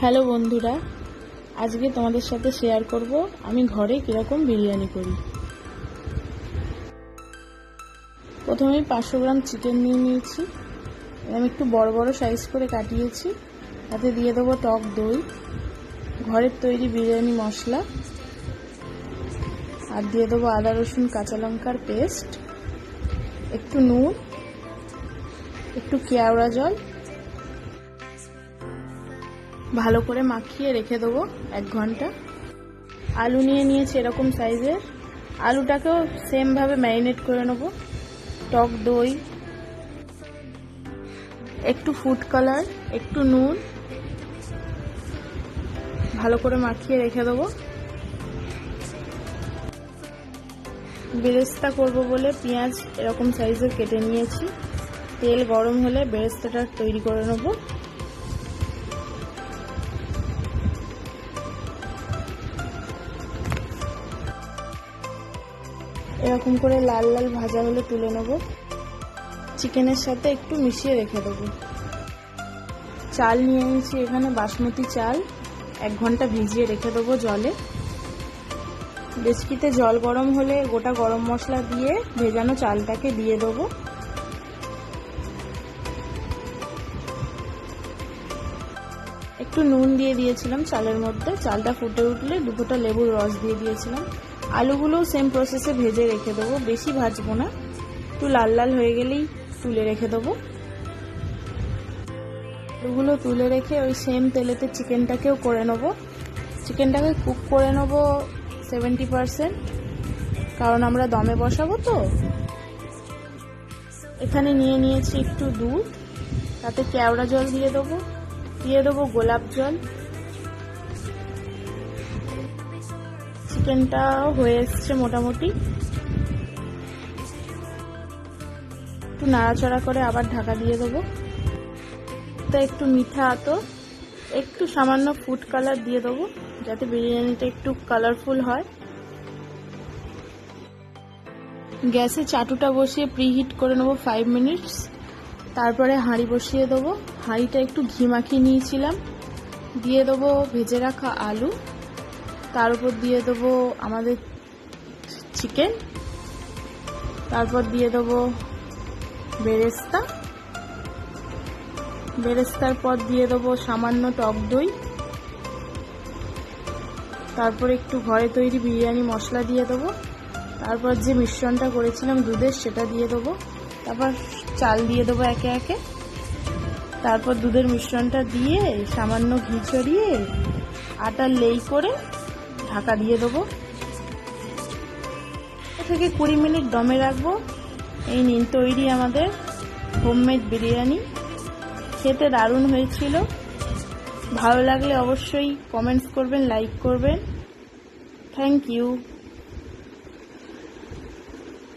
Hello বন্ধুরা, আজকে তোমাদের সাথে শেয়ার করব আমি ঘরে কীরকম বিরিয়ানি করি। প্রথমে 500 গ্রাম চিকেন নিয়ে নিয়েছি। আমি একটু বড় বড় সাইজ করে কাটিয়েছি। তাতে দিয়ে দেবো টক দই, ঘরের তৈরি বিরিয়ানি মশলা, আর দিয়ে দেবো আদা রসুন কাঁচা লঙ্কার পেস্ট, একটু নুন, একটু কেওড়া জল। ভালো করে মাখিয়ে রেখে দেবো 1 ঘন্টা। আলু নিয়ে নিয়েছি এরকম সাইজের। আলুটাকেও সেমভাবে ম্যারিনেট করে নেব। টক দই, একটু ফুড কালার, একটু নুন, ভালো করে মাখিয়ে রেখে দেবো। বেরেস্তা করব বলে পেঁয়াজ এরকম সাইজের কেটে নিয়েছি। তেল গরম হলে বেরেস্তাটা তৈরি করে নেব। এরকম করে লাল লাল ভাজা হলে তুলে নেব। চিকেনের সাথে একটু মিশিয়ে রেখে দেবো। চাল নিয়ে নিয়েছি এখানে বাসমতি চাল, 1 ঘন্টা ভিজিয়ে রেখে দেবো জলে। ডেচকিতে জল গরম হলে গোটা গরম মশলা দিয়ে ভেজানো চালটাকে দিয়ে দেবো। একটু নুন দিয়ে দিয়েছিলাম চালের মধ্যে। চালটা ফুটে উঠলে 2 ফোঁটা লেবুর রস দিয়ে দিয়েছিলাম। আলুগুলোও সেম প্রসেসে ভেজে রেখে দেবো, বেশি ভাজবো না। একটু লাল লাল হয়ে গেলেই তুলে রেখে দেবো। আলুগুলো তুলে রেখে ওই সেম তেলেতে চিকেনটাকেও করে নেবো। চিকেনটাকে কুক করে নেবো 70%, কারণ আমরা দমে বসাবো তো। এখানে নিয়ে নিয়েছি একটু দুধ, তাতে কেওড়া জল দিয়ে দেবো গোলাপ জল। চিকেনটা হয়ে এসছে মোটামুটি। একটু নাড়াচাড়া করে আবার ঢাকা দিয়ে দেবো। তা একটু মিঠা আতর, একটু সামান্য ফুড কালার দিয়ে দেবো, যাতে বিরিয়ানিটা একটু কালারফুল হয়। গ্যাসে চাটুটা বসিয়ে প্রিহিট করে নেবো 5 মিনিটস। তারপরে হাঁড়ি বসিয়ে দেবো। হাঁড়িটা একটু ঘি মাখিয়ে নিয়েছিলাম। দিয়ে দেবো ভেজে রাখা আলু, তার উপর দিয়ে দেবো আমাদের চিকেন, তারপর দিয়ে দেবো বেরেস্তার পর দিয়ে দেবো সামান্য টক দই, তারপর একটু ঘরে তৈরি বিরিয়ানি মশলা দিয়ে দেবো। তারপর যে মিশ্রণটা করেছিলাম দুধের, সেটা দিয়ে দেবো। তারপর চাল দিয়ে দেবো একে একে। তারপর দুধের মিশ্রণটা দিয়ে সামান্য ঘি ছড়িয়ে আটার লেই করে ঢাকা দিয়ে দেবো। থেকে 20 মিনিট দমে রাখবো। এই নিন তৈরি আমাদের হোমমেড বিরিয়ানি। খেতে দারুণ হয়েছিল। ভালো লাগলে অবশ্যই কমেন্টস করবেন, লাইক করবেন। Thank you.